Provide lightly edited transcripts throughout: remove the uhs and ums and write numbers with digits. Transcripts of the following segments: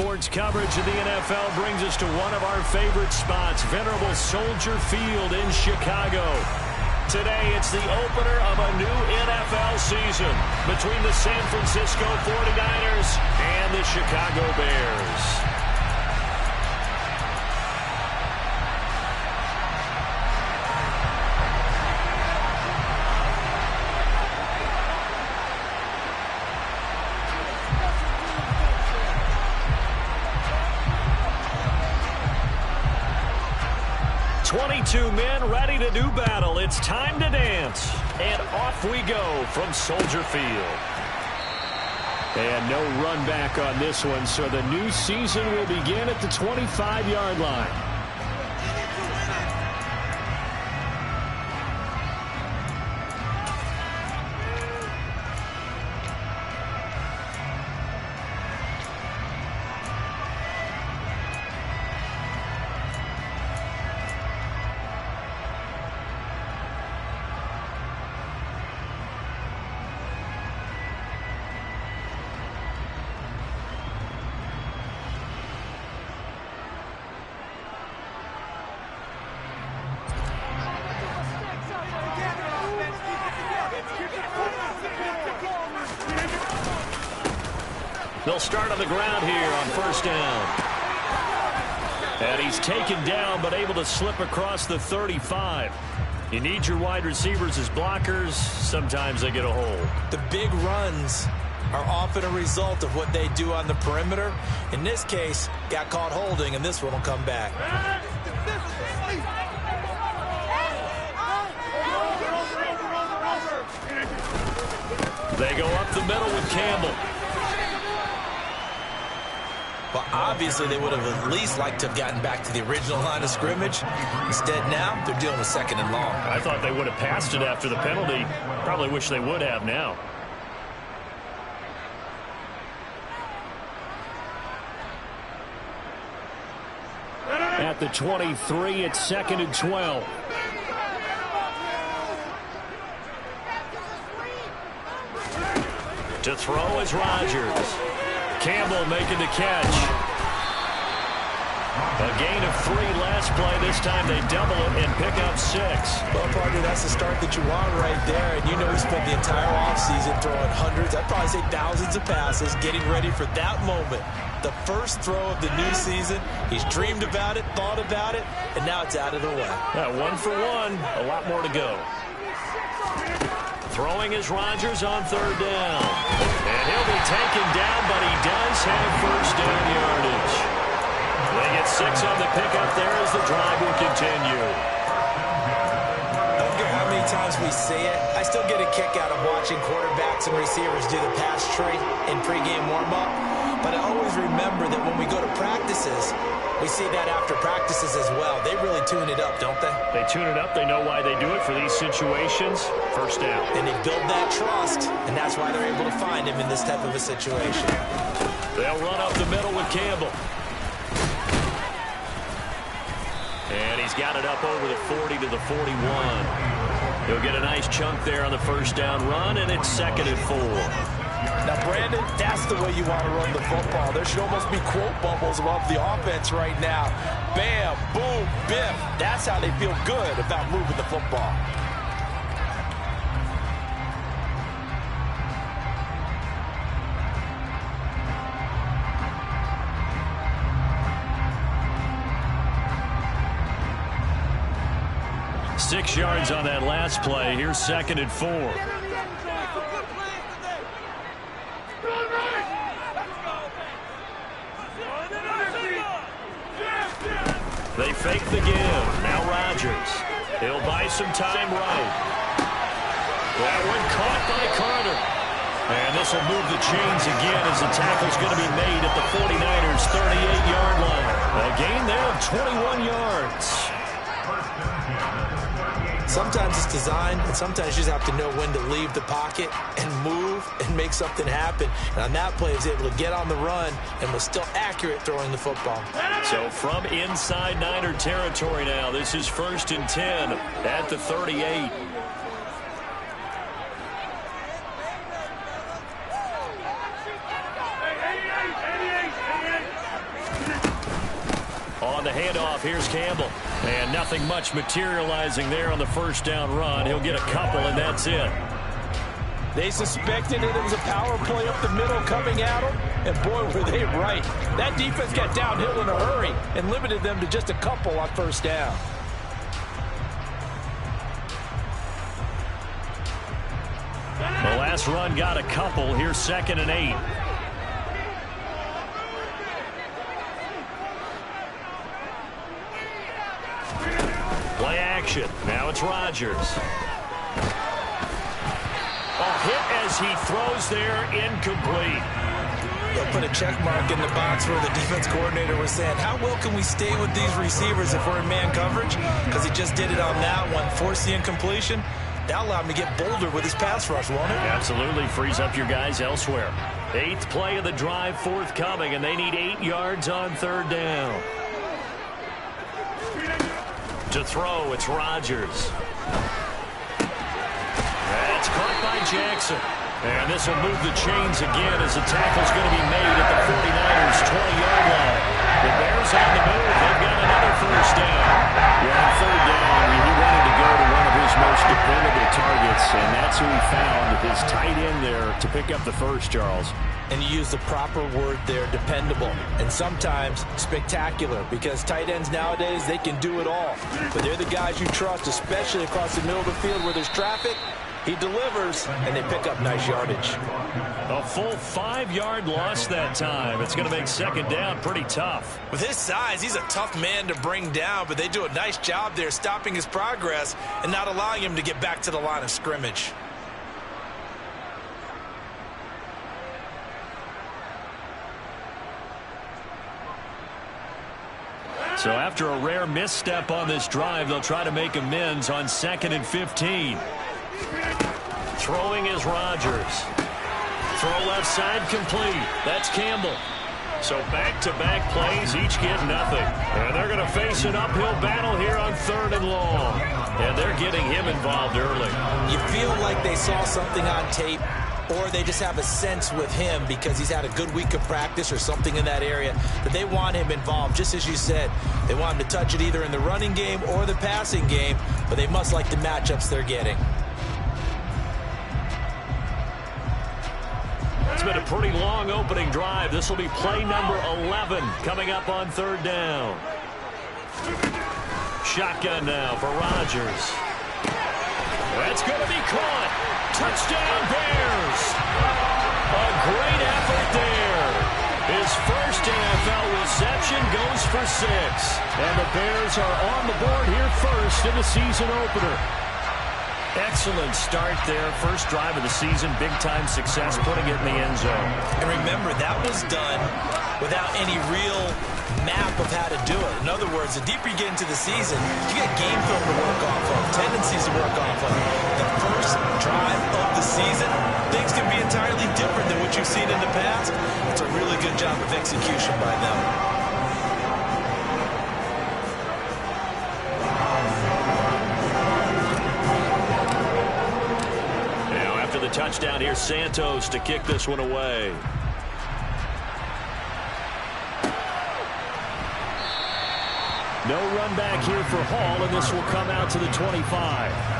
sports coverage of the NFL brings us to one of our favorite spots, venerable Soldier Field in Chicago. Today, it's the opener of a new NFL season between the San Francisco 49ers and the Chicago Bears. Two men ready to do battle. It's time to dance. And off we go from Soldier Field. And no run back on this one, so the new season will begin at the 25-yard line. They'll start on the ground here on first down. And he's taken down but able to slip across the 35. You need your wide receivers as blockers. Sometimes they get a hold. The big runs are often a result of what they do on the perimeter. In this case, got caught holding, and this one will come back. They go up the middle with Campbell. Well, obviously, they would have at least liked to have gotten back to the original line of scrimmage. Instead, now, they're dealing with second and long. I thought they would have passed it after the penalty. Probably wish they would have now. At the 23, it's second and 12. To throw is Rodgers. Campbell making the catch. A gain of 3 last play. This time they double it and pick up 6. Well, partner, that's the start that you want right there. And you know he spent the entire offseason throwing hundreds, I'd probably say thousands of passes, getting ready for that moment. The first throw of the new season. He's dreamed about it, thought about it, and now it's out of the way. 1 for 1. A lot more to go. Throwing is Rodgers on third down. And he'll be taken down, but he does have first down yardage. They get 6 on the pickup there as the drive will continue. I don't care how many times we see it. I still get a kick out of watching quarterbacks and receivers do the pass tree in pregame warm-up. But I always remember that when we go to practices, we see that after practices as well. They really tune it up, don't they? They tune it up. They know why they do it for these situations. First down. And they build that trust, and that's why they're able to find him in this type of a situation. They'll run up the middle with Campbell. And he's got it up over the 40 to the 41. He'll get a nice chunk there on the first down run, and it's second and 4. Now, Brandon, that's the way you want to run the football. There should almost be quote bubbles above the offense right now. Bam, boom, biff. That's how they feel good about moving the football. Six yards on that last play. Here's second and 4. They fake the give. Now Rodgers. He'll buy some time right. That one caught by Carter. And this will move the chains again as the tackle's going to be made at the 49ers' 38-yard line. A gain there of 21 yards. Sometimes it's design, and sometimes you just have to know when to leave the pocket and move and make something happen. And on that play, he was able to get on the run and was still accurate throwing the football. So from inside Niner territory now, this is first and 10 at the 38. off. Here's Campbell. And nothing much materializing there on the first down run. He'll get a couple, and that's it. They suspected it was a power play up the middle coming at them, and boy, were they right. That defense got downhill in a hurry and limited them to just a couple on first down. The last run got a couple. Here's 2nd and 8. Play action. Now it's Rodgers. A hit as he throws there, incomplete. They'll put a check mark in the box where the defense coordinator was saying, how well can we stay with these receivers if we're in man coverage? Because he just did it on that one, forced the incompletion. That allowed him to get bolder with his pass rush, won't it? Absolutely. Frees up your guys elsewhere. 8th play of the drive forthcoming, and they need 8 yards on 3rd down. To throw, it's Rodgers. That's caught by Jackson. And this will move the chains again as the tackle's going to be made at the 49ers' 20-yard line. The Bears on the move. They've got another first down. Yeah, on 3rd down, he wanted to go to one of his most dependable targets, and that's who he found, his tight end there, to pick up the first, Charles. And you use the proper word there, dependable, and sometimes spectacular, because tight ends nowadays, they can do it all. But they're the guys you trust, especially across the middle of the field where there's traffic. He delivers, and they pick up nice yardage. A full 5-yard loss that time. It's going to make 2nd down pretty tough. With his size, he's a tough man to bring down, but they do a nice job there stopping his progress and not allowing him to get back to the line of scrimmage. So after a rare misstep on this drive, they'll try to make amends on 2nd and 15. Throwing is Rodgers. Throw left side complete. That's Campbell. So back-to-back plays, each get nothing. And they're going to face an uphill battle here on 3rd and long. And they're getting him involved early. You feel like they saw something on tape, or they just have a sense with him because he's had a good week of practice or something in that area that they want him involved. Just as you said, they want him to touch it either in the running game or the passing game, but they must like the matchups they're getting. It's been a pretty long opening drive. This will be play number 11 coming up on 3rd down. Shotgun now for Rodgers. That's going to be caught. Touchdown, Bears. A great effort there. His first NFL reception goes for 6. And the Bears are on the board here first in the season opener. Excellent start there. First drive of the season. Big-time success putting it in the end zone. And remember, that was done without any real map of how to do it. In other words, the deeper you get into the season, you get game film to work off of, tendencies to work off of. The first drive of the season, things can be entirely different than what you've seen in the past. It's a really good job of execution by them. Touchdown here, Santos to kick this one away. No run back here for Hall, and this will come out to the 25.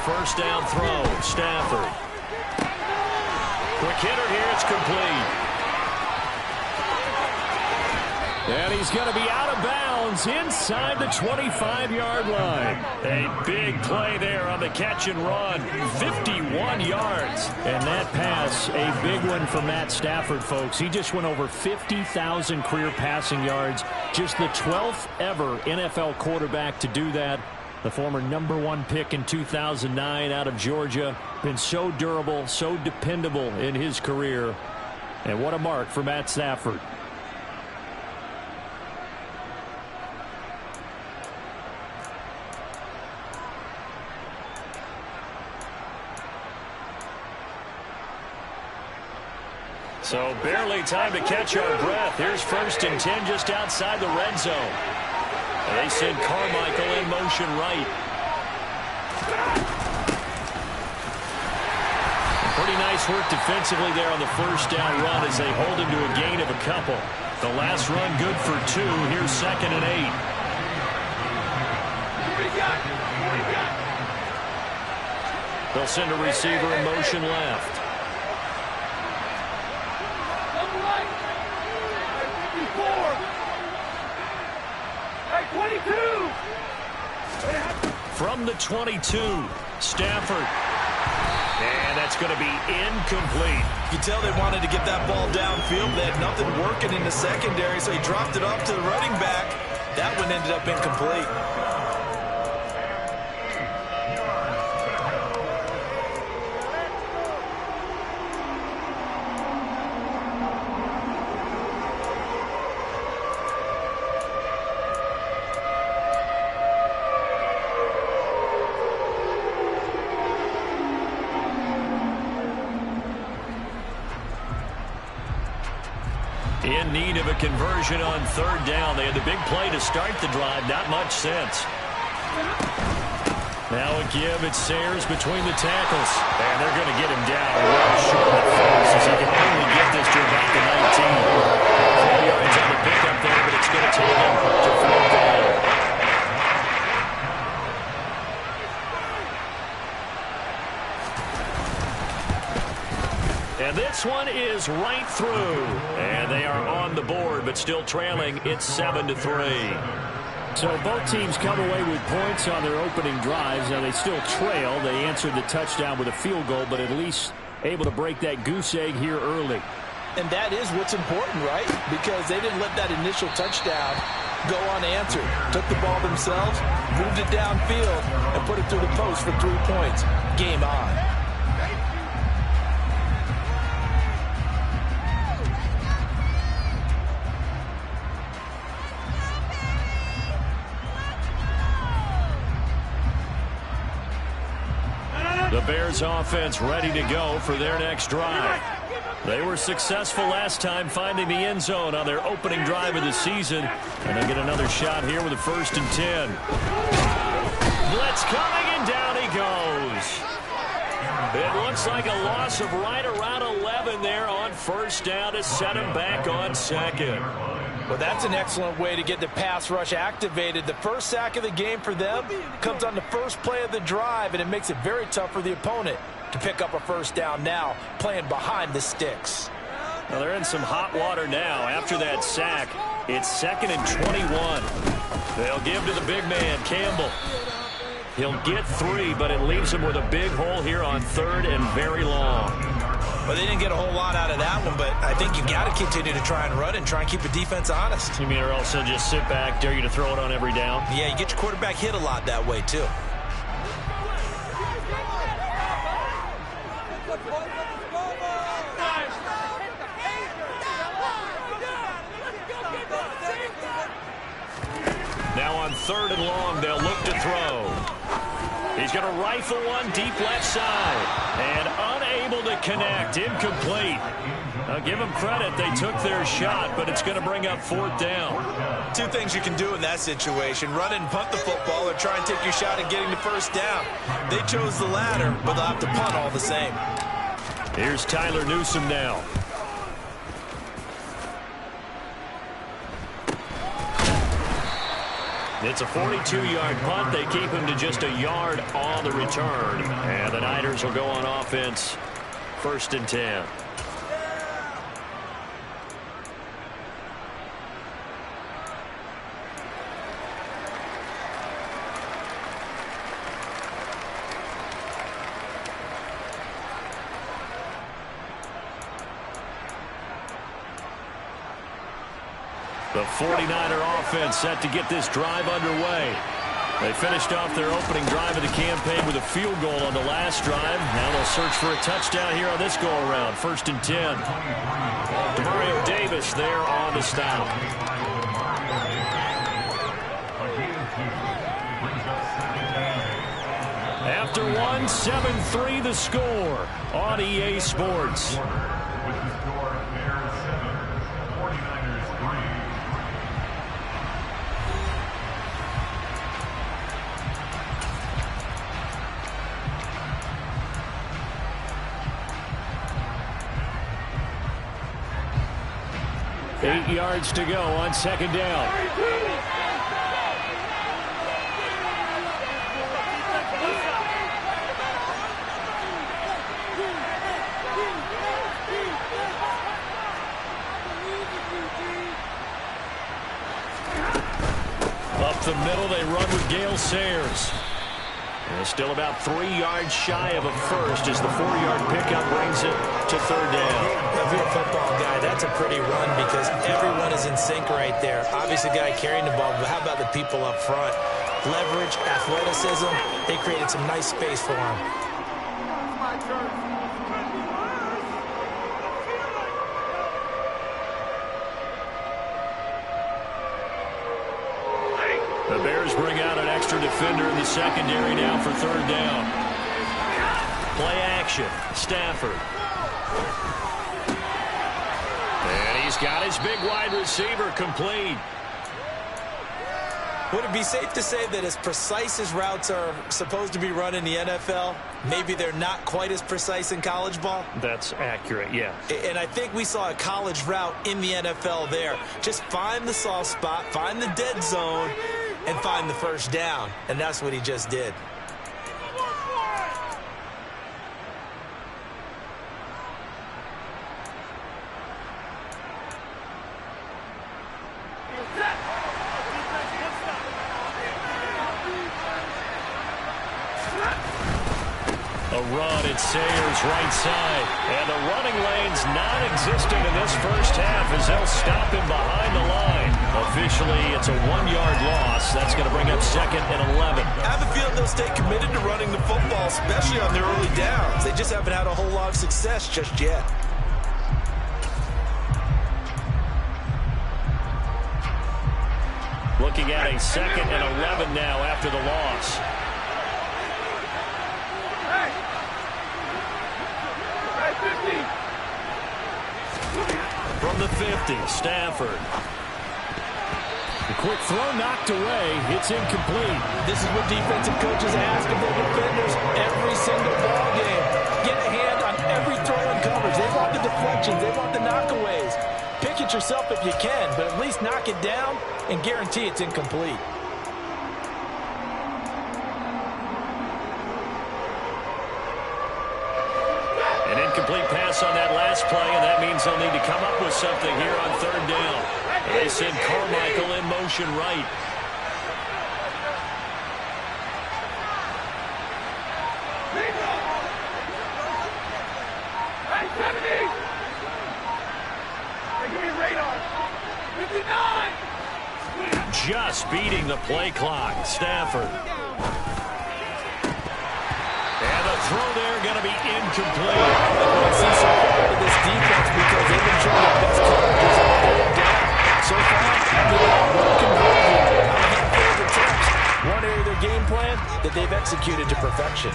First down throw, Stafford. Quick hitter here, it's complete. And he's going to be out of bounds inside the 25-yard line. A big play there on the catch and run, 51 yards. And that pass, a big one for Matt Stafford, folks. He just went over 50,000 career passing yards. Just the 12th ever NFL quarterback to do that. The former #1 pick in 2009 out of Georgia. Been so durable, so dependable in his career. And what a mark for Matt Stafford. So barely time to catch our breath. Here's 1st and 10 just outside the red zone. They send Carmichael in motion right. Pretty nice work defensively there on the 1st down run as they hold him to a gain of a couple. The last run good for 2. Here's 2nd and 8. They'll send a receiver in motion left. From the 22, Stafford. And that's going to be incomplete. You can tell they wanted to get that ball downfield. They had nothing working in the secondary, so he dropped it off to the running back. That one ended up incomplete. In need of a conversion on 3rd down. They had the big play to start the drive. Not much sense. Now a give. It's Sayers between the tackles. And they're going to get him down well short at first as he can only get this to about the 19. 4 yards on the pickup there, but it's going to take him to 4th down. And this one is right through. And they are on the board, but still trailing. It's 7-3. So both teams come away with points on their opening drives. Now they still trail. They answered the touchdown with a field goal, but at least able to break that goose egg here early. And that is what's important, right? Because they didn't let that initial touchdown go unanswered. Took the ball themselves, moved it downfield, and put it through the post for 3 points. Game on. The Bears offense ready to go for their next drive. They were successful last time finding the end zone on their opening drive of the season. And they get another shot here with a 1st and 10. Blitz coming, and down he goes. It looks like a loss of right around 11 there on 1st down to set him back on 2nd. Well, that's an excellent way to get the pass rush activated. The first sack of the game for them comes on the first play of the drive, and it makes it very tough for the opponent to pick up a 1st down now, playing behind the sticks. Well, they're in some hot water now. After that sack, it's 2nd and 21. They'll give to the big man, Campbell. He'll get 3, but it leaves him with a big hole here on 3rd and very long. Well, they didn't get a whole lot out of that one, but I think you got to continue to try and run and try and keep the defense honest. You mean, or else they'll just sit back, dare you to throw it on every down? Yeah, you get your quarterback hit a lot that way, too. Now on 3rd and long, they'll look to throw. He's going to rifle one deep left side. And unable to connect. Incomplete. I'll give them credit. They took their shot, but it's going to bring up 4th down. 2 things you can do in that situation. Run and punt the football or try and take your shot at getting the 1st down. They chose the latter, but they'll have to punt all the same. Here's Tyler Newsome now. It's a 42-yard punt. They keep him to just a yard on the return. And the Niners will go on offense. 1st and 10. The 49er offense set to get this drive underway. They finished off their opening drive of the campaign with a field goal on the last drive. Now they'll search for a touchdown here on this go-around. 1st and 10. Demario Davis there on the stop. After one, 7-3 the score on EA Sports. 8 yards to go on 2nd down. Up the middle, they run with Gale Sayers. And still about 3 yards shy of a first as the 4-yard pickup brings it to 3rd down. If you're a football guy, that's a pretty run because everyone is in sync right there. Obviously, the guy carrying the ball, but how about the people up front? Leverage, athleticism, they created some nice space for him. The Bears bring out an extra defender in the secondary now for 3rd down. Play action. Stafford. And he's got his big wide receiver complete. Would it be safe to say that as precise as routes are supposed to be run in the NFL, maybe they're not quite as precise in college ball? That's accurate, yeah. And I think we saw a college route in the NFL there. Just find the soft spot, find the dead zone, and find the 1st down. And that's what he just did. A run at Sayers' right side. And the running lane's non-existent in this first half as they'll stop him behind the line. Officially, it's a 1-yard loss. That's going to bring up 2nd and 11. I have a feeling they'll stay committed to running the football, especially on their early downs. They just haven't had a whole lot of success just yet. Looking at a 2nd and 11 now after the loss. From the 50, Stafford. The quick throw knocked away. It's incomplete. This is what defensive coaches ask of their defenders every single ball game. Get a hand on every throw in coverage. They want the deflections. They want the knockaways. Pick it yourself if you can, but at least knock it down and guarantee it's incomplete. An incomplete pass on that last play, and that means they'll need to come up with something here on 3rd down. They send Carmichael in motion right. Just beating the play clock. Stafford. And the throw there going to be incomplete. I see some credit to this defense because they've been showing their best coverages on 3rd down. So far, one conversion on a handful of attempts. One area of their game plan that they've executed to perfection.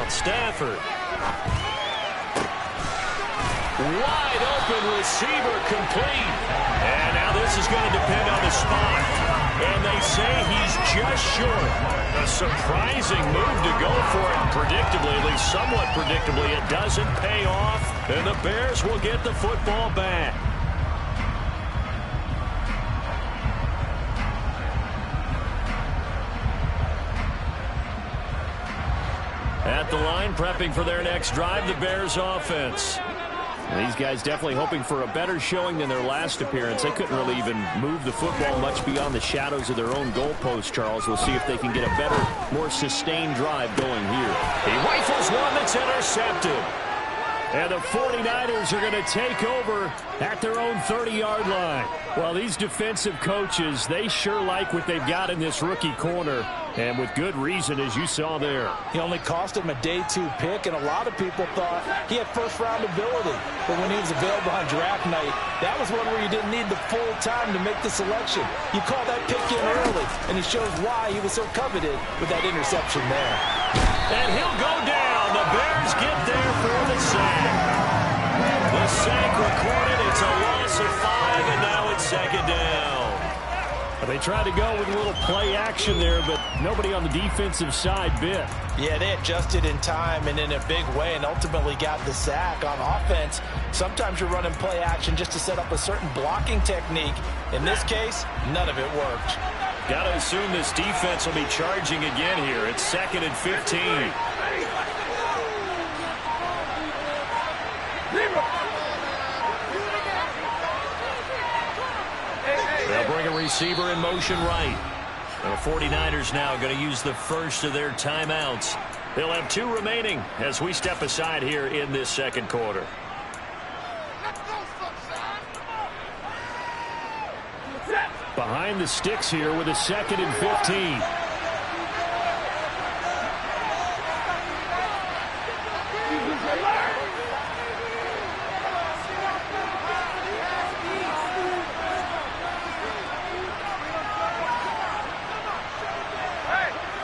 Stafford. Wide open receiver complete. And now this is going to depend on the spot. And they say he's just short. A surprising move to go for it. Predictably, at least somewhat predictably, it doesn't pay off. And the Bears will get the football back. At at the line, prepping for their next drive, the Bears offense. These guys definitely hoping for a better showing than their last appearance. They couldn't really even move the football much beyond the shadows of their own goalpost, Charles. We'll see if they can get a better, more sustained drive going here. He rifles one that's intercepted. And the 49ers are going to take over at their own 30-yard line. Well, these defensive coaches, they sure like what they've got in this rookie corner. And with good reason, as you saw there. He only cost him a day 2 pick, and a lot of people thought he had first-round ability. But when he was available on draft night, that was one where you didn't need the full time to make the selection. You call that pick in early, and it shows why he was so coveted with that interception there. And he'll go down. The Bears get there for the sack. The sack recorded. It's a loss of 5, and now it's second down. They tried to go with a little play action there, but nobody on the defensive side bit. Yeah, they adjusted in time and in a big way and ultimately got the sack. On offense, sometimes you're running play action just to set up a certain blocking technique. In this case, none of it worked. Got to assume this defense will be charging again here. It's 2nd and 15. They'll bring a receiver in motion right. The 49ers now going to use the first of their timeouts. They'll have 2 remaining as we step aside here in this second quarter. Behind the sticks here with a 2nd and 15.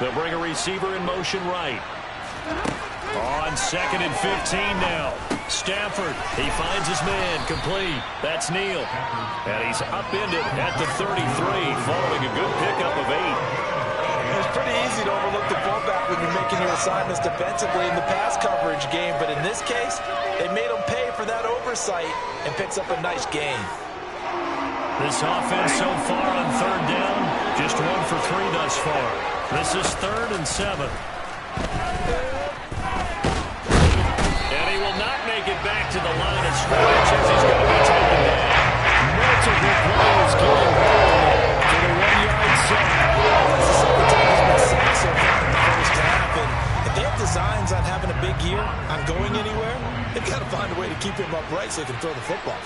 They'll bring a receiver in motion right. On 2nd and 15 now. Stafford, he finds his man, complete. That's Neal. And he's upended at the 33, following a good pickup of 8. It's pretty easy to overlook the fullback when you're making your assignments defensively in the pass coverage game, but in this case, they made him pay for that oversight and picks up a nice gain. This offense so far on 3rd down, just 1 for 3 thus far. This is 3rd and 7. And he will not make it back to the line of scrimmage as he's going to be taken down. Multiple players going home for the 1-yard sack. That's the second time he's been sacked so far in the first half. And if they have designs on having a big year, on going anywhere, they've got to find a way to keep him upright so he can throw the football.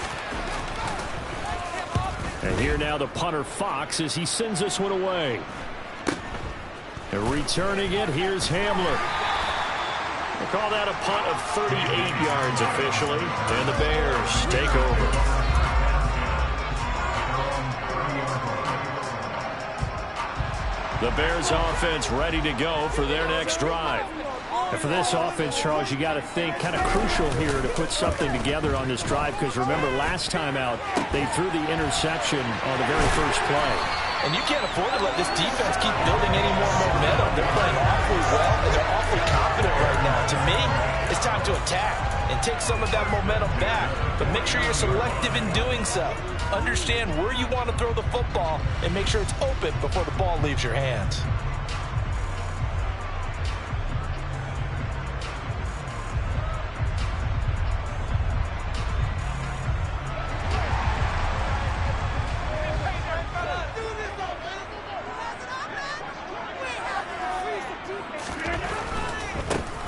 And here now the punter Fox as he sends this one away. And returning it, here's Hamler. We'll call that a punt of 38 yards officially, and the Bears take over. The Bears offense ready to go for their next drive. And for this offense, Charles, you got to think kind of crucial here to put something together on this drive, because remember last time out they threw the interception on the very first play. And you can't afford to let this defense keep building any more momentum. They're playing awfully well, and they're awfully confident right now. To me, it's time to attack and take some of that momentum back. But make sure you're selective in doing so. Understand where you want to throw the football and make sure it's open before the ball leaves your hands.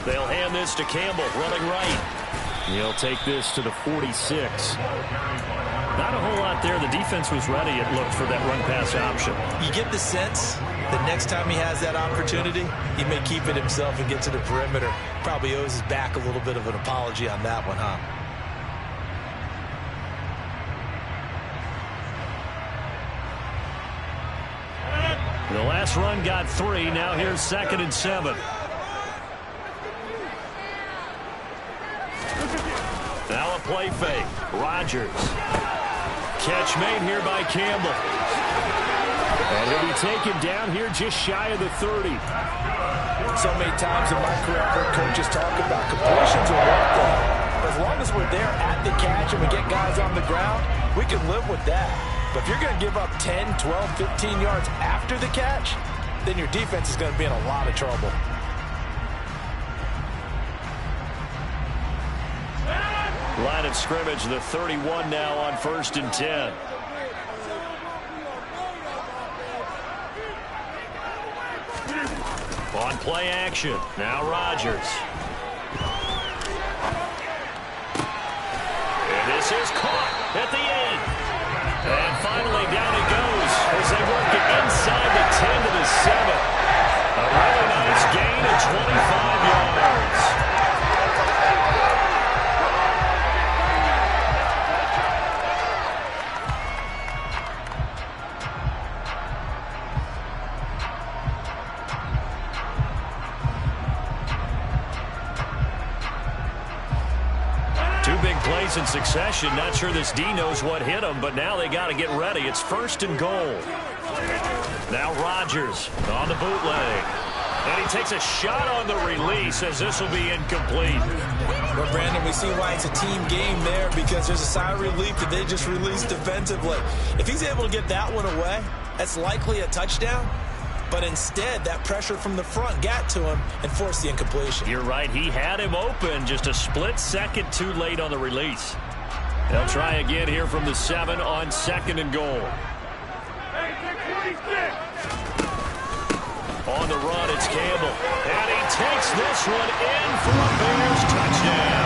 They'll hand this to Campbell, running right. He'll take this to the 46. Not a whole lot there. The defense was ready, it looked, for that run-pass option. You get the sense that next time he has that opportunity, he may keep it himself and get to the perimeter. Probably owes his back a little bit of an apology on that one, huh? The last run got 3. Now here's 2nd and 7. Now a play fake. Rodgers. Catch made here by Campbell. And he'll be taken down here just shy of the 30. So many times in my career, I've heard coaches talk about completions are one thing. As long as we're there at the catch and we get guys on the ground, we can live with that. But if you're going to give up 10, 12, 15 yards after the catch, then your defense is going to be in a lot of trouble. Line of scrimmage, the 31 now on 1st and 10. On play action, now Rodgers. And this is caught at the 8. And finally down he goes as they work it inside the 10 to the 7. A really nice gain of 25 yards. Plays in succession. Not sure this D knows what hit him, but now they got to get ready. It's 1st and goal. Now Rodgers on the bootleg. And he takes a shot on the release as this will be incomplete. Well, Brandon, we see why it's a team game there because there's a sigh of relief that they just released defensively. If he's able to get that one away, that's likely a touchdown. But instead, that pressure from the front got to him and forced the incompletion. You're right. He had him open, just a split second too late on the release. They'll try again here from the 7 on 2nd and goal. On the run, it's Campbell. And he takes this one in for a Bears touchdown.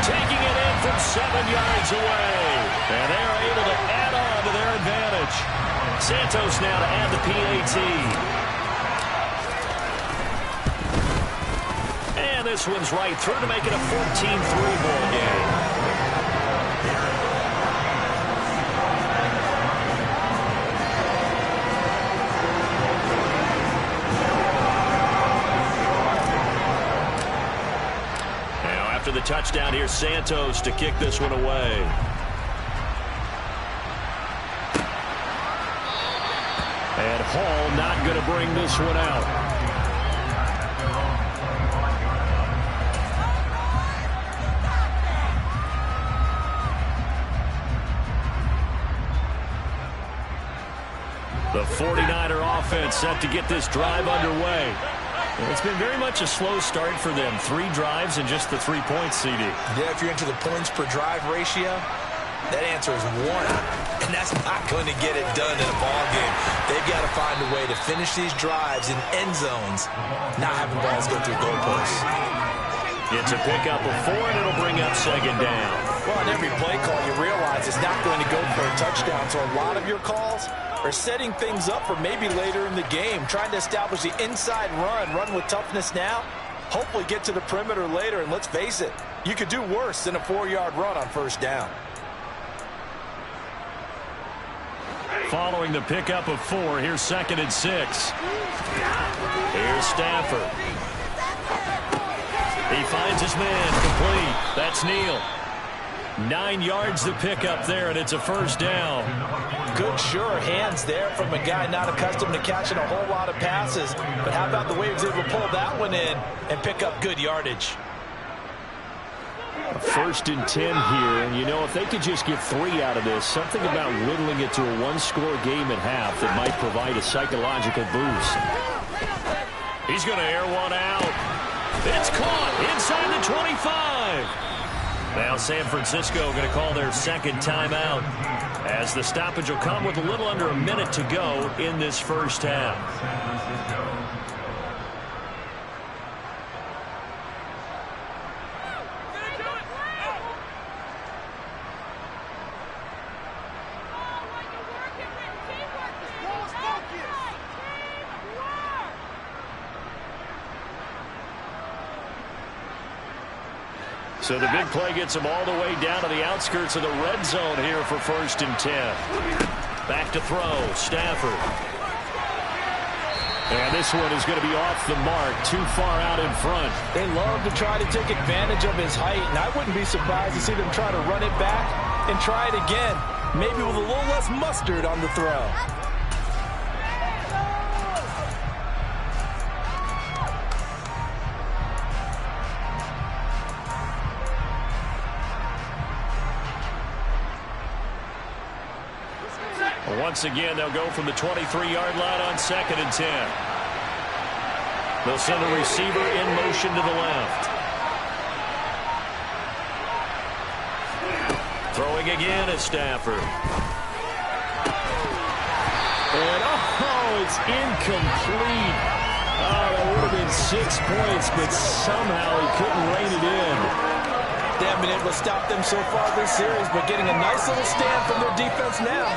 Taking it in from 7 yards away. And they're able to add on to their advantage. Santos now to add the PAT. And this one's right through to make it a 14-3 ball game. Now after the touchdown, here's Santos to kick this one away. And Hall not going to bring this one out. The 49er offense set to get this drive underway. It's been very much a slow start for them. 3 drives and just the 3 points, CD. Yeah, if you're into the points per drive ratio, that answer is 1. And that's not going to get it done in a ball game. They've got to find a way to finish these drives in end zones, not having balls go through goalposts. It's a pickup of 4, and it'll bring up 2nd down. Well, on every play call, you realize it's not going to go for a touchdown. So a lot of your calls are setting things up for maybe later in the game, trying to establish the inside run with toughness now, hopefully get to the perimeter later. And let's face it, you could do worse than a 4-yard run on 1st down. Following the pickup of 4, here's 2nd and 6. Here's Stafford. He finds his man complete. That's Neal. 9 yards to pick up there, and it's a 1st down. Good, sure hands there from a guy not accustomed to catching a whole lot of passes. But how about the way he was able to pull that one in and pick up good yardage? 1st and 10 here, and you know, if they could just get 3 out of this, something about whittling it to a 1-score game at half that might provide a psychological boost. He's going to air one out. It's caught inside the 25. Now San Francisco going to call their 2nd timeout as the stoppage will come with a little under a minute to go in this 1st half. So the big play gets him all the way down to the outskirts of the red zone here for 1st and 10. Back to throw, Stafford. And this one is going to be off the mark, too far out in front. They love to try to take advantage of his height, and I wouldn't be surprised to see them try to run it back and try it again, maybe with a little less mustard on the throw. Once again, they'll go from the 23-yard line on 2nd and 10. They'll send a receiver in motion to the left. Throwing again is Stafford. And, it's incomplete. Oh, that would have been 6 points, but somehow he couldn't rein it in. They haven't been able to stop them so far this series, but getting a nice little stand from their defense now.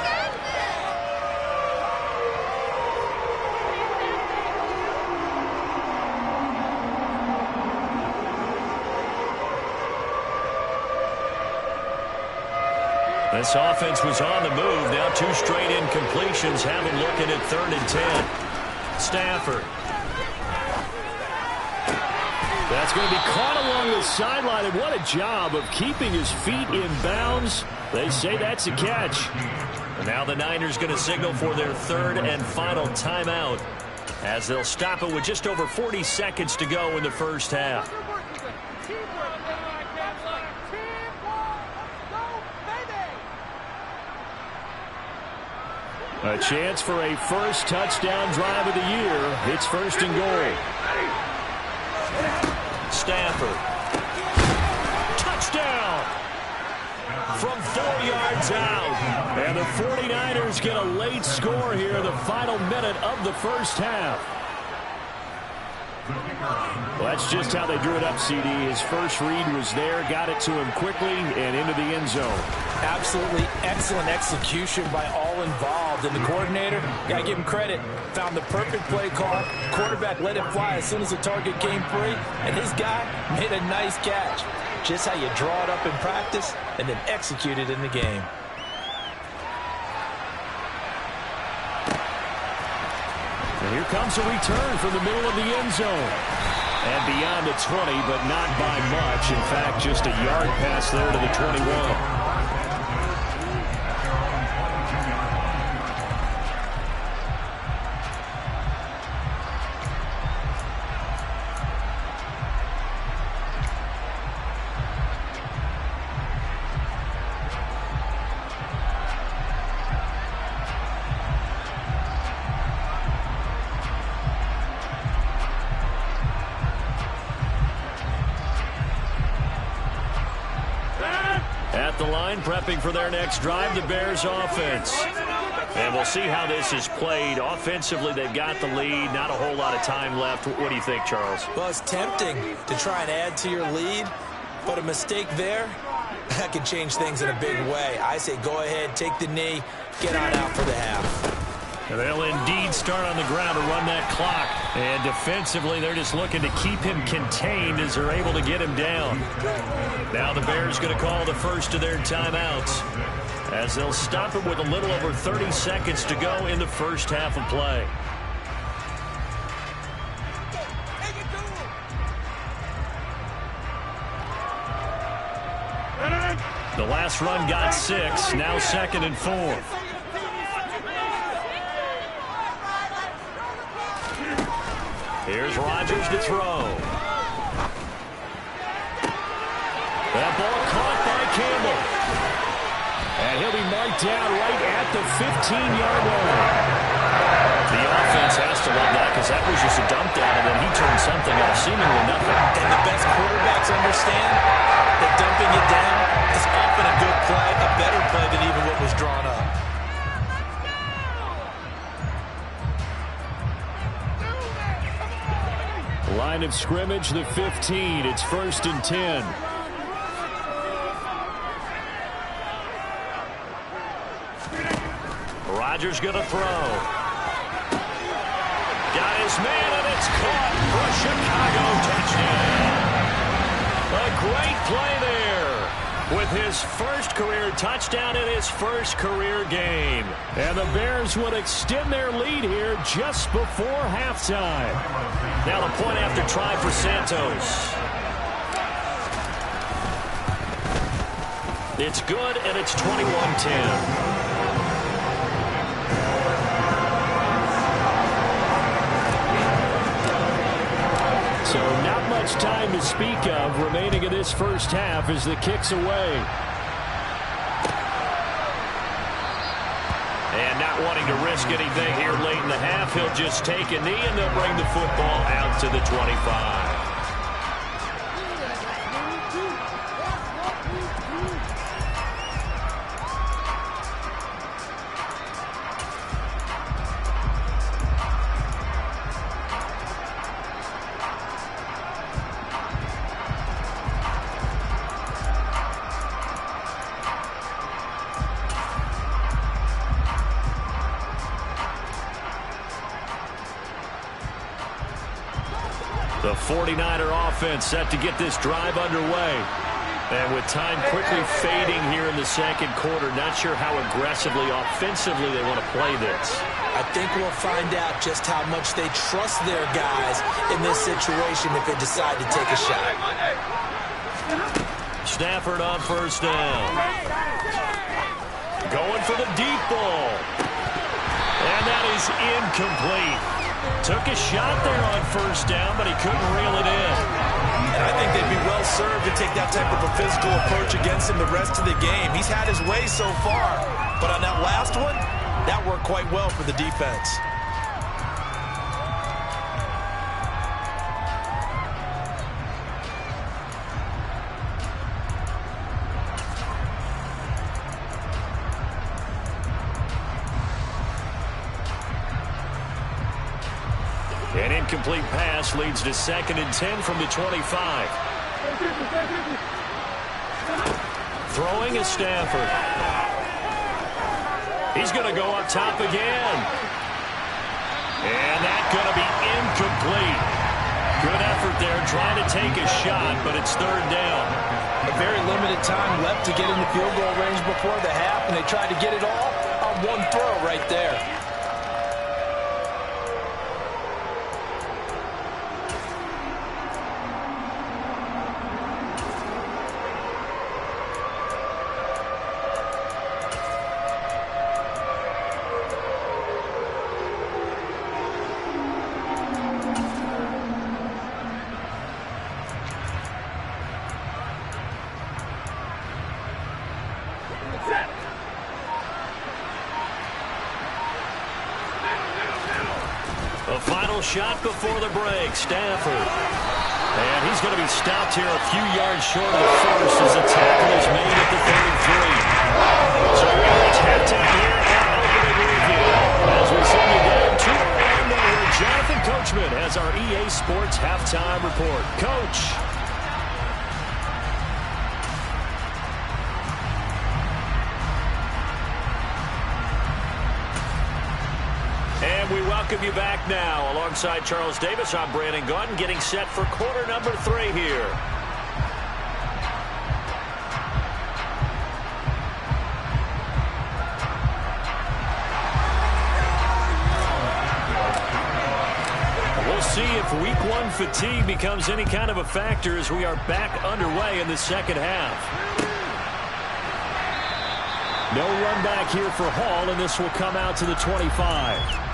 This offense was on the move. Now 2 straight incompletions have them looking at 3rd and 10. Stafford. That's going to be caught along the sideline, and what a job of keeping his feet in bounds. They say that's a catch. And now the Niners going to signal for their 3rd and final timeout as they'll stop it with just over 40 seconds to go in the first half. A chance for a first touchdown drive of the year. It's 1st and goal. Stafford. Touchdown! From 4 yards out. And the 49ers get a late score here in the final minute of the first half. Well, that's just how they drew it up, CD. His first read was there, got it to him quickly, and into the end zone. Absolutely excellent execution by all involved. And the coordinator, got to give him credit, found the perfect play call. Quarterback let it fly as soon as the target came free, and his guy made a nice catch. Just how you draw it up in practice and then execute it in the game. And here comes a return from the middle of the end zone. And beyond the 20, but not by much. In fact, just a yard pass there to the 21. Prepping for their next drive, the Bears offense. And we'll see how this is played. Offensively, they've got the lead. Not a whole lot of time left. What do you think, Charles? Well, it's tempting to try and add to your lead, but a mistake there, that could change things in a big way. I say go ahead, take the knee, get on out for the half. And they'll indeed start on the ground to run that clock. And defensively, they're just looking to keep him contained as they're able to get him down. Now the Bears going to call the first of their timeouts as they'll stop it with a little over 30 seconds to go in the first half of play. The last run got 6, now 2nd and 4. Here's Rodgers to throw. That ball caught by Campbell. And he'll be marked down right at the 15-yard line. The offense has to love that because that was just a dump down, and then he turned something out of seemingly nothing. And the best quarterbacks understand that dumping it down is often a good play, a better play than even what was drawn up. Line of scrimmage, the 15. It's 1st and 10. Rodgers going to throw. Got his man, and it's caught for a Chicago touchdown. A great play there with his first career touchdown in his first career game. And the Bears would extend their lead here just before halftime. Now the point after try for Santos. It's good, and it's 21-10. So not much time to speak of remaining in this first half as the kick's away. And not wanting to risk anything here late in the half, he'll just take a knee, and they'll bring the football out to the 25. The 49er offense set to get this drive underway. And with time quickly fading here in the second quarter, not sure how aggressively, offensively they want to play this. I think we'll find out just how much they trust their guys in this situation if they decide to take a shot. Stafford on first down. Going for the deep ball. And that is incomplete. Took a shot there on first down, but he couldn't reel it in. And I think they'd be well served to take that type of a physical approach against him the rest of the game. He's had his way so far, but on that last one, that worked quite well for the defense. An incomplete pass leads to 2nd and 10 from the 25. Throwing is Stafford. He's going to go up top again. And that's going to be incomplete. Good effort there trying to take a shot, but it's 3rd down. A very limited time left to get in the field goal range before the half, and they tried to get it all on one throw right there. The final shot before the break, Stafford. And he's going to be stopped here a few yards short of the first as the tackle is made at the 33. So we reach halftime here on Opening Review. As we send you down to Orlando, where Jonathan Coachman has our EA Sports Halftime Report. Coach. And we welcome you back now. Alongside Charles Davis, I'm Brandon Gaudin, getting set for quarter number 3 here. We'll see if week 1 fatigue becomes any kind of a factor as we are back underway in the second half. No run back here for Hall, and this will come out to the 25.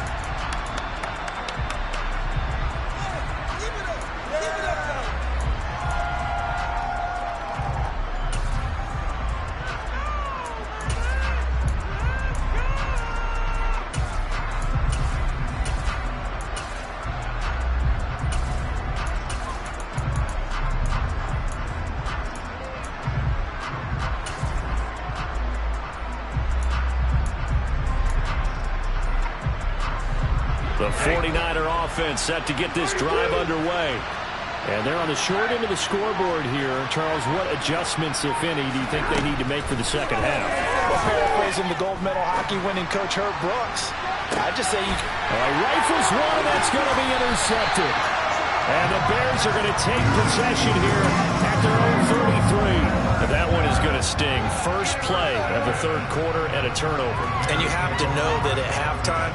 The 49er offense set to get this drive underway. And they're on the short end of the scoreboard here. Charles, what adjustments, if any, do you think they need to make for the second half? Well, paraphrasing the gold medal hockey winning coach Herb Brooks, I just say you... Rifles one, and that's going to be intercepted. And the Bears are going to take possession here at their own 33. And that one is going to sting. First play of the third quarter and a turnover. And you have to know that at halftime,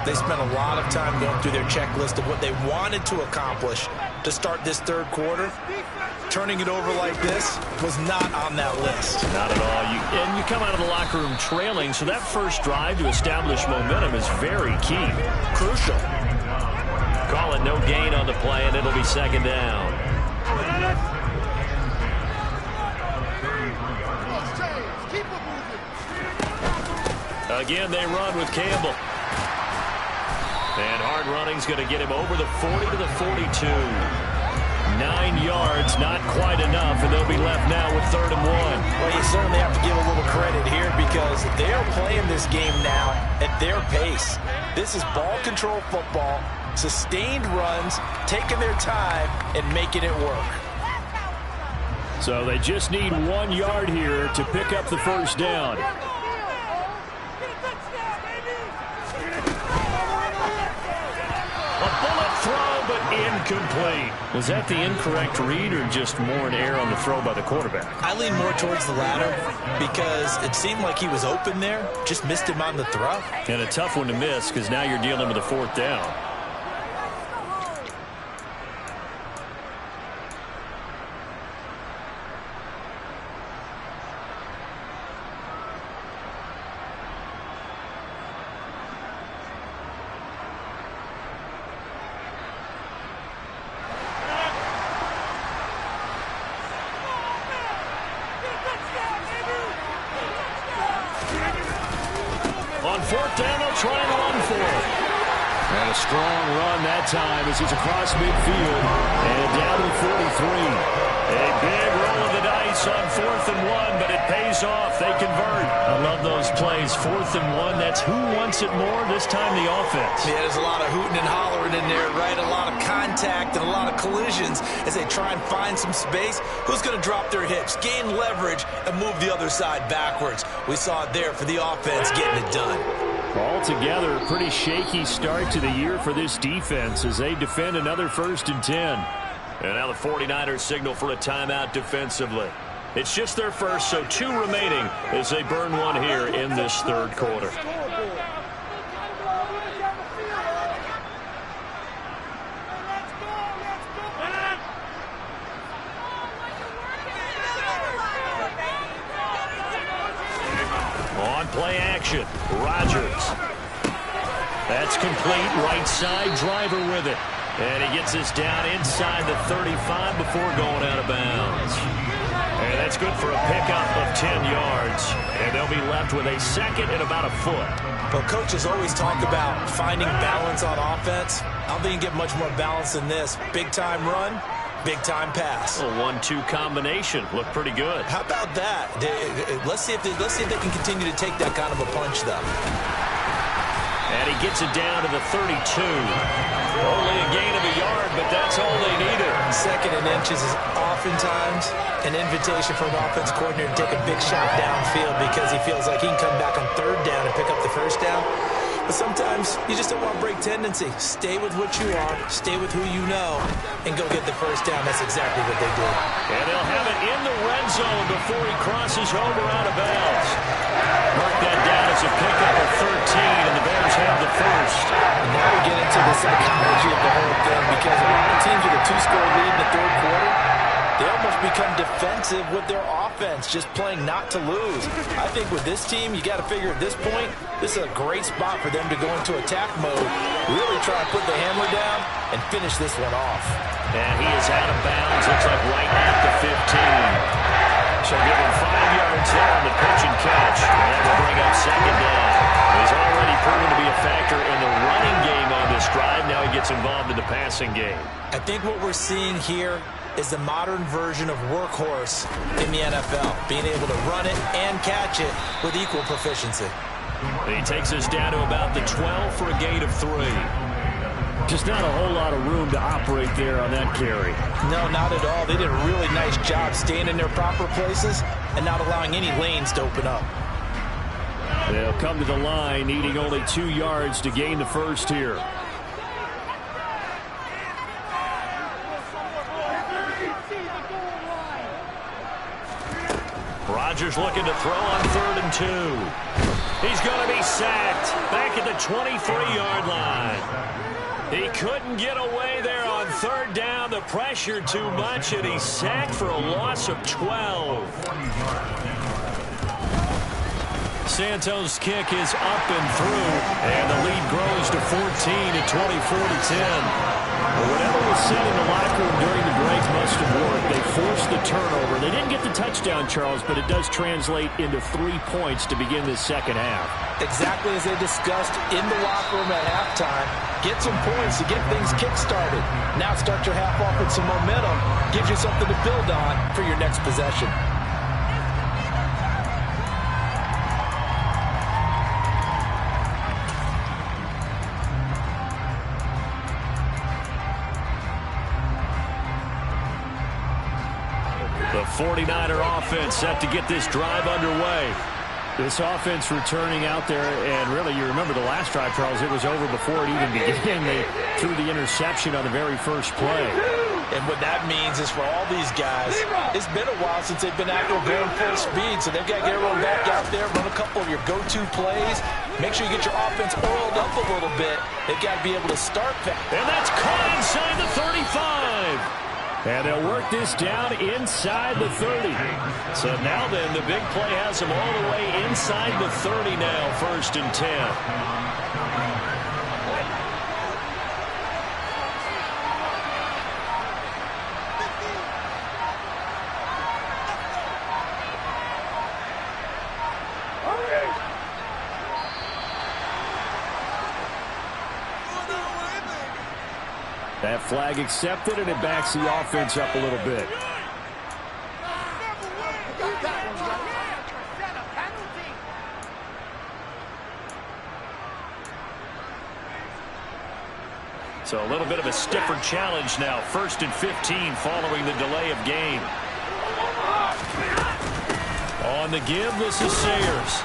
they spent a lot of time going through their checklist of what they wanted to accomplish to start this third quarter. Turning it over like this was not on that list. Not at all. And you come out of the locker room trailing, so that first drive to establish momentum is very key. Crucial. Call it no gain on the play, and it'll be second down. Again, they run with Campbell. And hard running's going to get him over the 40 to the 42. 9 yards, not quite enough, and they'll be left now with 3rd and 1. Well, you certainly have to give a little credit here because they're playing this game now at their pace. This is ball control football, sustained runs, taking their time, and making it work. So they just need 1 yard here to pick up the first down. incomplete. Was that the incorrect read or just more an error on the throw by the quarterback? I lean more towards the latter because it seemed like he was open there, just missed him on the throw. And a tough one to miss because now you're dealing with a 4th down. On 4th down, they'll try and run for it. And a strong run that time as he's across midfield. And down to 43. A big roll of the dice on 4th and 1, but it pays off. They convert. I love those plays. 4th and 1. That's who wants it more. This time the offense. Yeah, there's a lot of hooting and hollering in there, right? A lot of contact and a lot of collisions as they try and find some space. Who's going to drop their hips, gain leverage, and move the other side backwards? We saw it there for the offense getting it done. Altogether, a pretty shaky start to the year for this defense as they defend another 1st and 10. And now the 49ers signal for a timeout defensively. It's just their first, so 2 remaining as they burn one here in this 3rd quarter. On play action, Rodgers. That's complete, right side, driver with it. And he gets this down inside the 35 before going out of bounds. And that's good for a pickup of 10 yards. And they'll be left with a 2nd and about a foot. But coaches always talk about finding balance on offense. I don't think you get much more balance than this. Big-time run, big-time pass. A 1-2 combination. Looked pretty good. How about that? Let's see if they can continue to take that kind of a punch, though. And he gets it down to the 32. Only a gain of a yard, but that's all they needed. 2nd and inches is oftentimes an invitation for an offense coordinator to take a big shot downfield because he feels like he can come back on 3rd down and pick up the 1st down. But sometimes you just don't want to break tendency. Stay with what you are, stay with who you know, and go get the 1st down. That's exactly what they did. And they'll have it in the red zone before he crosses over out of bounds. Mark that down as a pickup of 13, and the Bears have the 1st. And now we get into the psychology of the whole thing because a lot of teams with a 2-score lead in the 3rd quarter, they almost become defensive with their offense, just playing not to lose. I think with this team, you got to figure at this point, this is a great spot for them to go into attack mode, really try to put the hammer down and finish this one off. And he is out of bounds, looks like right at the 15. So give him 5 yards there on the pitch and catch. And that will bring up 2nd down. He's already proven to be a factor in the running game on this drive. Now he gets involved in the passing game. I think what we're seeing here is the modern version of workhorse in the NFL, being able to run it and catch it with equal proficiency. He takes us down to about the 12 for a gain of 3. Just not a whole lot of room to operate there on that carry. No, not at all. They did a really nice job staying in their proper places and not allowing any lanes to open up. They'll come to the line, needing only 2 yards to gain the 1st here. Rodgers looking to throw on 3rd and 2. He's going to be sacked back at the 23-yard line. He couldn't get away there on 3rd down. The pressure too much, and he's sacked for a loss of 12. Santos' kick is up and through, and the lead grows to 14 at 24-10. Whatever was said in the locker room during the break must have worked. They forced the turnover. They didn't get the touchdown, Charles, but it does translate into 3 points to begin this 2nd half. Exactly as they discussed in the locker room at halftime. Get some points to get things kick-started. Now start your half off with some momentum. Gives you something to build on for your next possession. The 49er offense set to get this drive underway. This offense returning out there, and really, you remember the last drive, Charles, it was over before it even began. They threw the interception on the very first play. And what that means is for all these guys, it's been a while since they've been out there going full speed, so they've got to get everyone back out there, run a couple of your go-to plays, make sure you get your offense oiled up a little bit. They've got to be able to start fast. And that's caught inside the 35. And they'll work this down inside the 30. So now then, the big play has them all the way inside the 30 now, 1st and 10. That flag accepted, and it backs the offense up a little bit. So a little bit of a stiffer challenge now. 1st and 15 following the delay of game. On the give, this is Sayers.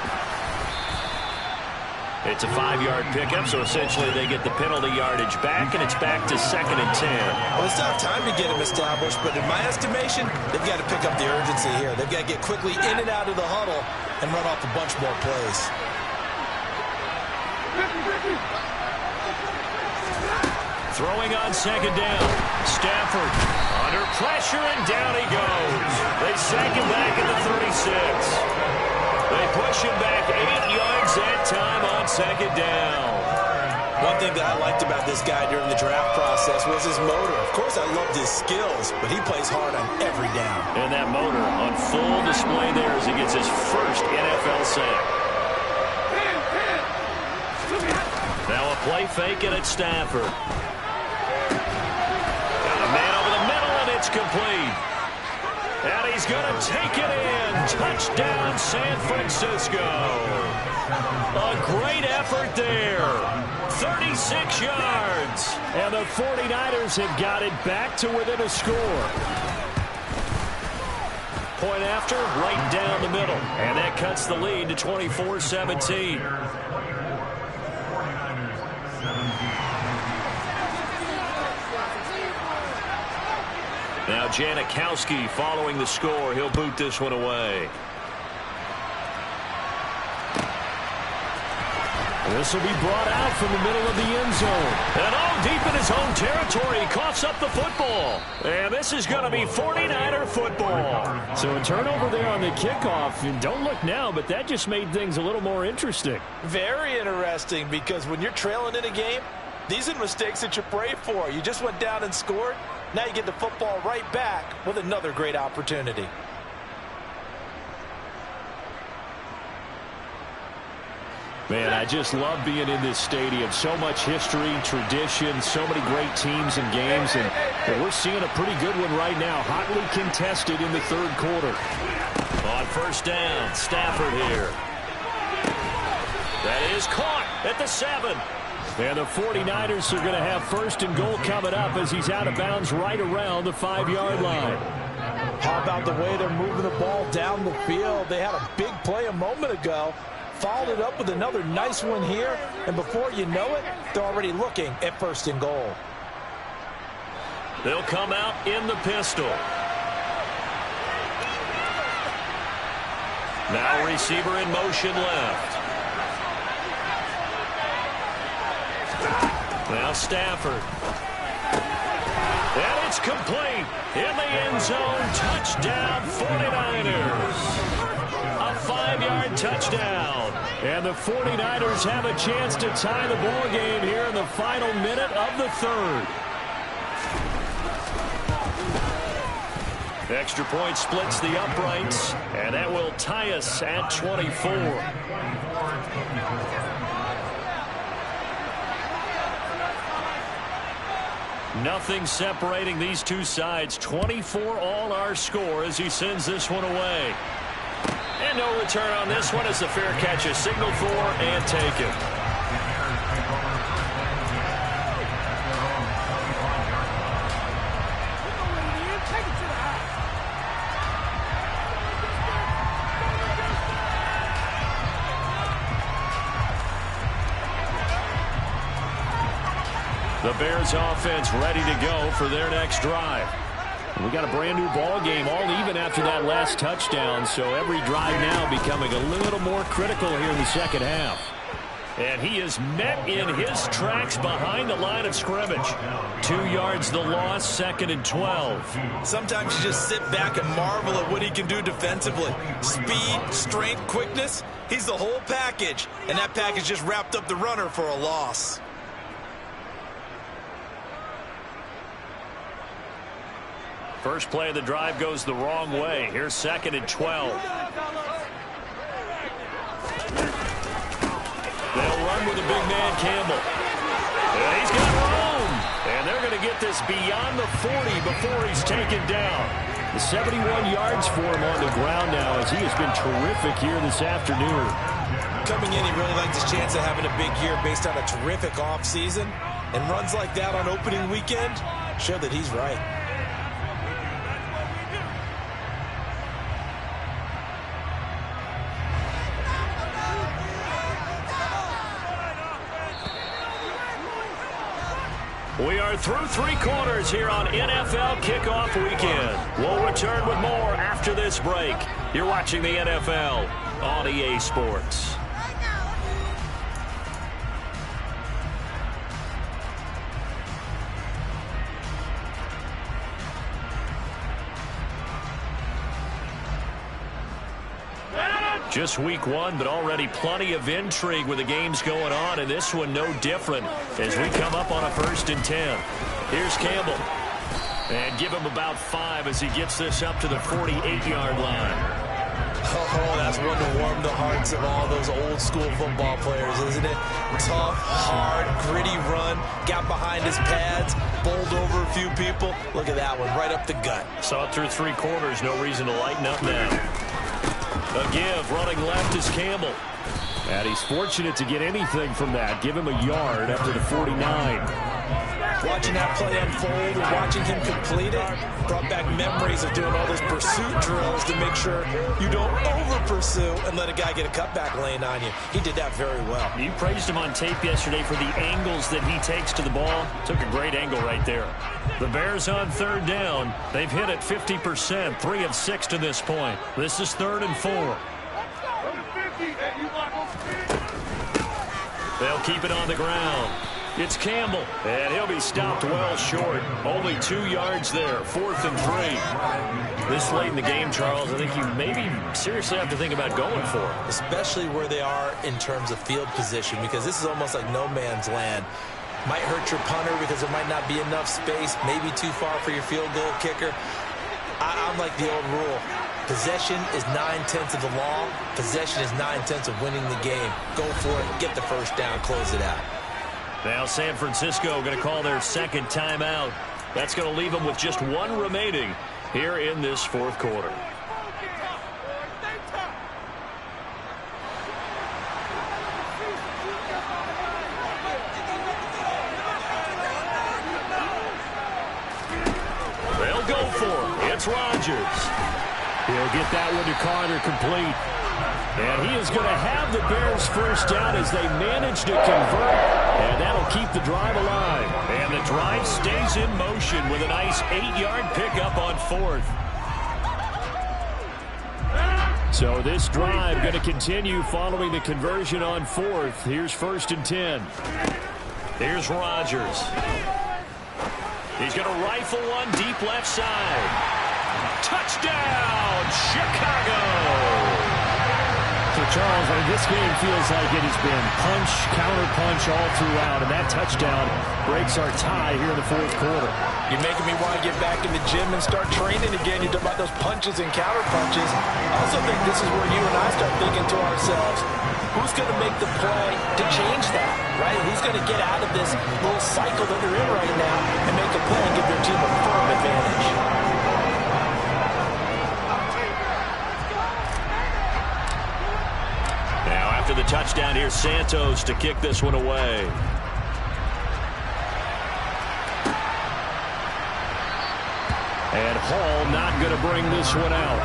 It's a 5-yard pickup, so essentially they get the penalty yardage back, and it's back to 2nd and 10. Well, it's not time to get them established, but in my estimation, they've got to pick up the urgency here. They've got to get quickly in and out of the huddle and run off a bunch more plays. Throwing on 2nd down. Stafford under pressure, and down he goes. They sack him back at the 36. They push him back 8 yards that time on 2nd down. One thing that I liked about this guy during the draft process was his motor. Of course, I loved his skills, but he plays hard on every down. And that motor on full display there as he gets his first NFL sack. Now a play fake, and it's Stafford. Got a man over the middle, and it's complete. And he's going to take it in. Touchdown, San Francisco. A great effort there. 36 yards. And the 49ers have got it back to within a score. Point after, right down the middle. And that cuts the lead to 24-17. Now Janikowski following the score. He'll boot this one away. This will be brought out from the middle of the end zone. And deep in his own territory, he coughs up the football. And this is going to be 49er football. So a turnover there on the kickoff. And don't look now, but that just made things a little more interesting. Very interesting, because when you're trailing in a game, these are the mistakes that you pray for. You just went down and scored. Now you get the football right back with another great opportunity. Man, I just love being in this stadium. So much history, tradition, so many great teams and games. And we're seeing a pretty good one right now. Hotly contested in the 3rd quarter. On 1st down, Stafford here. That is caught at the 7. And the 49ers are going to have 1st and goal coming up as he's out of bounds right around the 5-yard line. How about the way they're moving the ball down the field? They had a big play a moment ago. Followed it up with another nice one here. And before you know it, they're already looking at 1st and goal. They'll come out in the pistol. Now receiver in motion left. Now Stafford. And it's complete. In the end zone. Touchdown 49ers. A 5-yard touchdown. And the 49ers have a chance to tie the ball game here in the final minute of the 3rd. Extra point splits the uprights, and that will tie us at 24. Nothing separating these two sides. 24 all our score as he sends this one away. And no return on this one as the fair catch is signaled for and taken. The Bears offense ready to go for their next drive. We got a brand new ball game, all even after that last touchdown, so every drive now becoming a little more critical here in the second half. And he is met in his tracks behind the line of scrimmage. 2 yards the loss, 2nd and 12. Sometimes you just sit back and marvel at what he can do defensively. Speed, strength, quickness, he's the whole package. And that package just wrapped up the runner for a loss. First play of the drive goes the wrong way. Here's 2nd and 12. They'll run with a big man, Campbell. And he's got room. And they're going to get this beyond the 40 before he's taken down. The 71 yards for him on the ground now as he has been terrific here this afternoon. Coming in, he really likes his chance of having a big year based on a terrific offseason. And runs like that on opening weekend show that he's right. We are through 3 quarters here on NFL Kickoff Weekend. We'll return with more after this break. You're watching the NFL on EA Sports. Just week 1, but already plenty of intrigue with the games going on, and this one no different as we come up on a 1st and 10. Here's Campbell. And give him about 5 as he gets this up to the 48-yard line. Oh, that's one to warm the hearts of all those old school football players, isn't it? Tough, hard, gritty run, got behind his pads, bowled over a few people. Look at that one, right up the gut. Saw it through 3 quarters, no reason to lighten up now. A give, running left is Campbell. And he's fortunate to get anything from that. Give him a yard up to the 49. Watching that play unfold and watching him complete it brought back memories of doing all those pursuit drills to make sure you don't over-pursue and let a guy get a cutback lane on you. He did that very well. You praised him on tape yesterday for the angles that he takes to the ball. Took a great angle right there. The Bears on 3rd down. They've hit it 50%, 3 of 6 to this point. This is 3rd and 4. They'll keep it on the ground. It's Campbell, and he'll be stopped well short. Only 2 yards there, 4th and 3. This late in the game, Charles, I think you maybe seriously have to think about going for it. Especially where they are in terms of field position, because this is almost like no man's land. Might hurt your punter because there might not be enough space, maybe too far for your field goal kicker. I'm like the old rule. Possession is 9/10 of the law. Possession is 9/10 of winning the game. Go for it, get the first down, close it out. Now San Francisco going to call their 2nd timeout. That's going to leave them with just 1 remaining here in this 4th quarter. They'll go for it. It's Rodgers. He'll get that one to Carter complete. And he is going to have the Bears first down as they manage to convert. And that'll keep the drive alive. And the drive stays in motion with a nice 8-yard pickup on 4th. So this drive going to continue following the conversion on 4th. Here's 1st and 10. Here's Rodgers. He's going to rifle one deep left side. Touchdown, Chicago! So, Charles, I mean, this game feels like it has been punch, counter-punch all throughout, and that touchdown breaks our tie here in the 4th quarter. You're making me want to get back in the gym and start training again. You talk about those punches and counter-punches. I also think this is where you and I start thinking to ourselves, who's going to make the play to change that, right? Who's going to get out of this little cycle that they're in right now and make a play and give their team a firm advantage? After the touchdown, here's Santos to kick this one away. And Hall not going to bring this one out.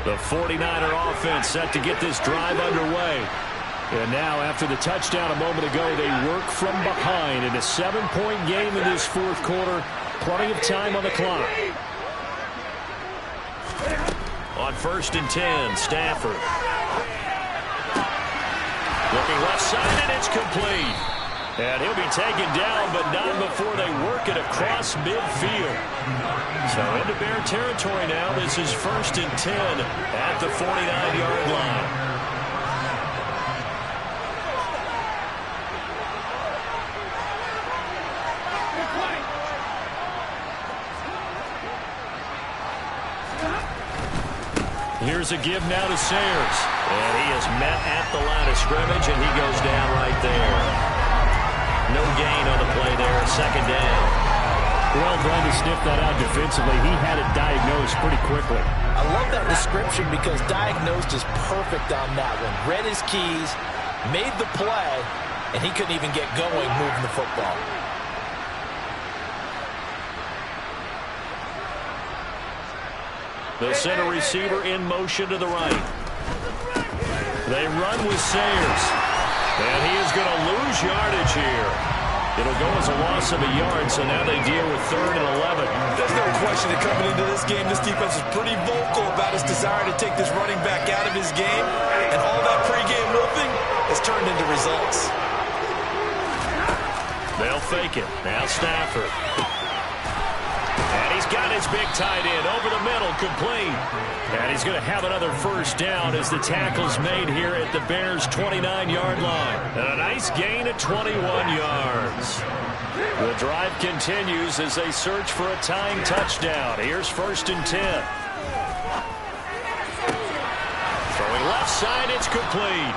The 49er offense set to get this drive underway. And now, after the touchdown a moment ago, they work from behind in a 7-point game in this fourth quarter. Plenty of time on the clock. On 1st and 10, Stafford. Looking left side, and it's complete. And he'll be taken down, but not before they work it across midfield. So into Bear territory now. This is 1st and 10 at the 49-yard line. Here's a give now to Sayers. And he is met at the line of scrimmage, and he goes down right there. No gain on the play there, 2nd down. Well done to sniff that out defensively. He had it diagnosed pretty quickly. I love that description because diagnosed is perfect on that one. Read his keys, made the play, and he couldn't even get going moving the football. The center receiver in motion to the right. They run with Sayers. And he is going to lose yardage here. It'll go as a loss of a yard, so now they deal with 3rd and 11. There's no question that coming into this game, this defense is pretty vocal about his desire to take this running back out of his game. And all that pregame roofing has turned into results. They'll fake it. Now Stafford. And he's got his big tight end over the middle, complete. And he's going to have another 1st down as the tackle's made here at the Bears' 29-yard line. And a nice gain of 21 yards. The drive continues as they search for a tying touchdown. Here's 1st and 10. Throwing left side, it's complete.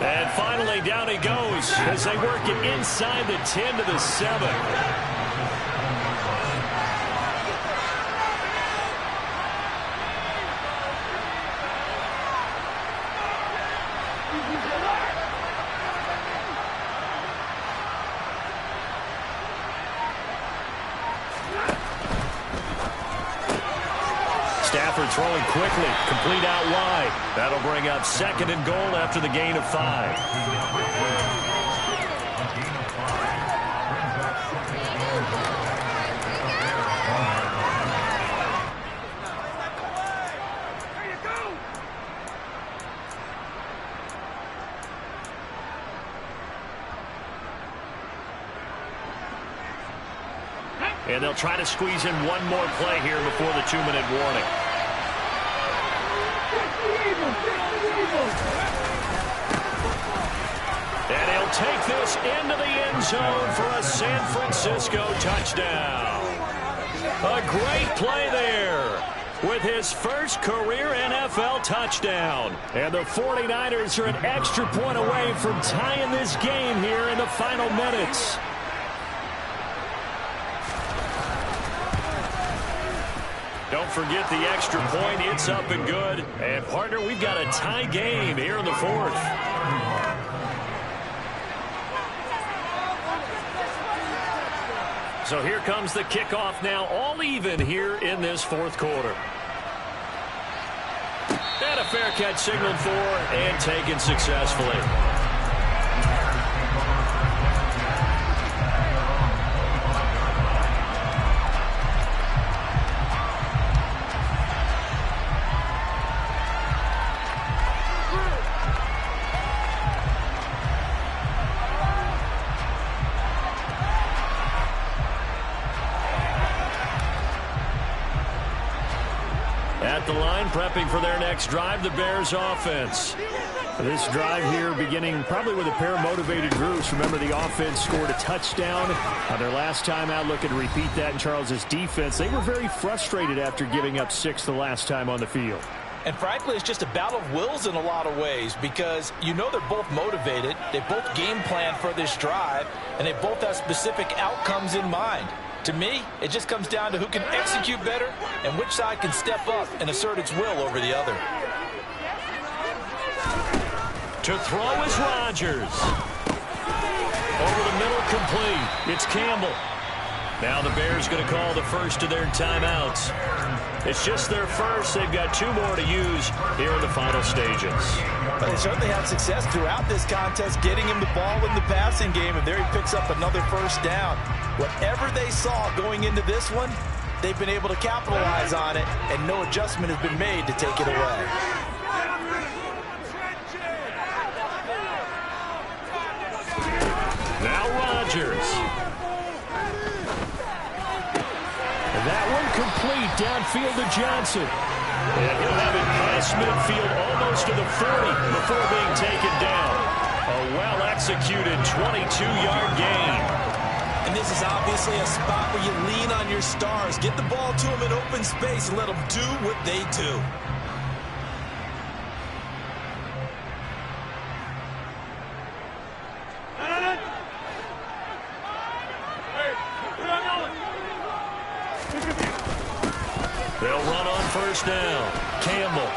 And finally down he goes as they work it inside the 10 to the 7. Stafford throwing quickly, complete out wide. That'll bring up 2nd and goal after the gain of 5. And they'll try to squeeze in one more play here before the 2-minute warning. And he'll take this into the end zone for a San Francisco touchdown. A great play there with his first career NFL touchdown. And the 49ers are an extra point away from tying this game here in the final minutes. Don't forget the extra point. It's up and good. And, partner, we've got a tie game here in the 4th. So here comes the kickoff now, all even here in this 4th quarter. And a fair catch signaled for and taken successfully. At the line, prepping for their next drive, the Bears offense. This drive here beginning probably with a pair of motivated groups. Remember, the offense scored a touchdown on their last time out. Looking to repeat that in Charles's defense. They were very frustrated after giving up 6 the last time on the field. And frankly, it's just a battle of wills in a lot of ways because you know they're both motivated. They both game plan for this drive, and they both have specific outcomes in mind. To me, it just comes down to who can execute better and which side can step up and assert its will over the other. To throw is Rodgers. Over the middle, complete. It's Campbell. And he'll get 3 yards Now the Bears going to call the first of their timeouts. It's just their first. They've got 2 more to use here in the final stages. But they certainly had success throughout this contest, getting him the ball in the passing game, and there he picks up another first down. Whatever they saw going into this one, they've been able to capitalize on it, and no adjustment has been made to take it away. Now Rodgers. And that one complete downfield to Johnson. And he'll have it past midfield almost to the 40 before being taken down. A well-executed 22-yard gain. And this is obviously a spot where you lean on your stars. Get the ball to them in open space and let them do what they do. They'll run on first down. Campbell.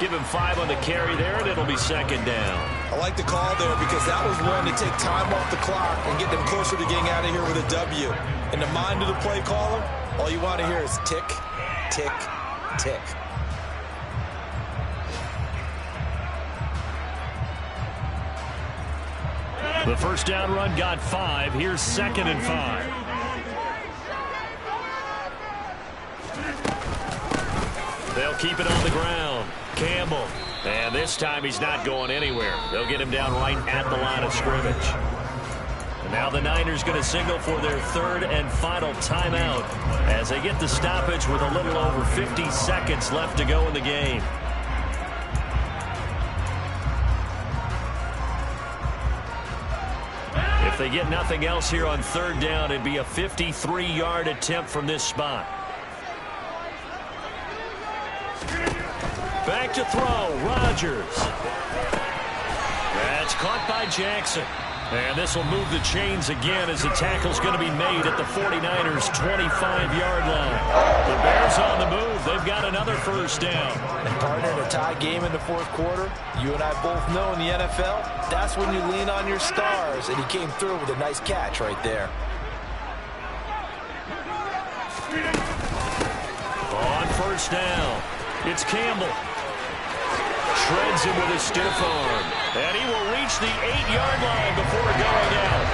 Give him 5 on the carry there, and it'll be second down. I like the call there because that was one to take time off the clock and get them closer to getting out of here with a W. In the mind of the play caller, all you want to hear is tick, tick, tick. The first down run got 5. Here's 2nd and 5. They'll keep it on the ground. Campbell. And this time he's not going anywhere. They'll get him down right at the line of scrimmage. And now the Niners going to signal for their 3rd and final timeout as they get the stoppage with a little over 50 seconds left to go in the game. If they get nothing else here on 3rd down, it'd be a 53-yard attempt from this spot. Back to throw, Rodgers. That's caught by Jackson. And this will move the chains again as the tackle's going to be made at the 49ers' 25-yard line. The Bears on the move. They've got another first down. And partner, in a tie game in the 4th quarter, you and I both know in the NFL, that's when you lean on your stars. And he came through with a nice catch right there. On first down, it's Campbell. Shreds him with a stiff arm. And he will reach the 8-yard line before going out.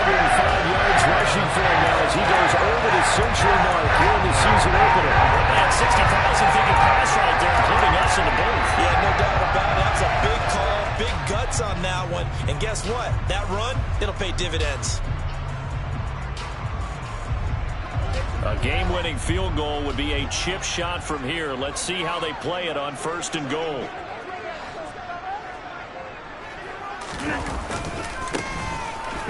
105 yards rushing for him now as he goes over the century mark here in the season opener. And 60,000 thinking pass right there, including us in the booth. Yeah, no doubt about it. That's a big call, big guts on that one. And guess what? That run, it'll pay dividends. A game-winning field goal would be a chip shot from here. Let's see how they play it on 1st and goal.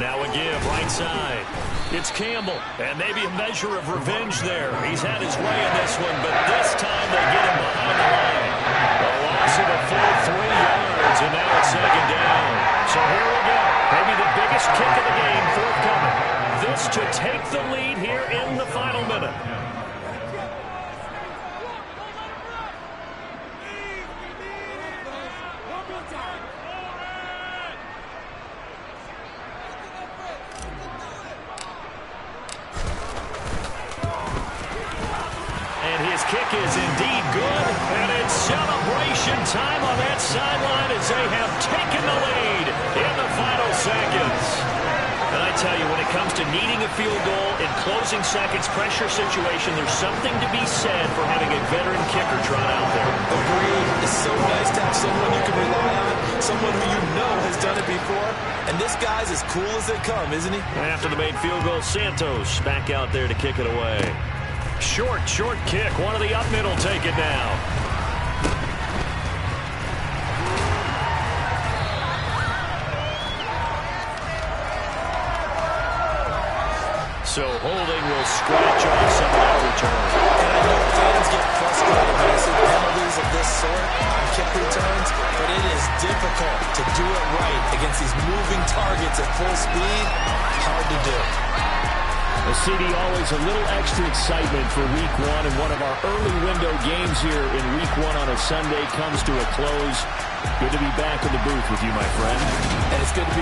Now a give, right side. It's Campbell, and maybe a measure of revenge there. He's had his way in this one, but this time they get him behind the line. A loss of a full 3 yards, and now it's 2nd down. So here we go. Maybe the biggest kick of the game forthcoming. This to take the lead here in the final minute. And his kick is indeed good, and it's celebration time on that sideline as they have taken the lead in the final seconds. And I tell you, when it comes to needing a field goal in closing seconds pressure situation, there's something to be said for having a veteran kicker trot out there. Agreed. It's so nice to have someone you can rely on, someone who you know has done it before. And this guy's as cool as they come, isn't he? After the made field goal, Santos back out there to kick it away. Short kick. One of the up middle take it now. So holding will scratch off some of that return. And I know fans get frustrated when they see penalties of this sort on kick returns, but it is difficult to do it right against these moving targets at full speed. Hard to do. The CD always a little extra excitement for Week 1, and one of our early window games here in Week 1 on a Sunday comes to a close. Good to be back in the booth with you, my friend. And it's good to be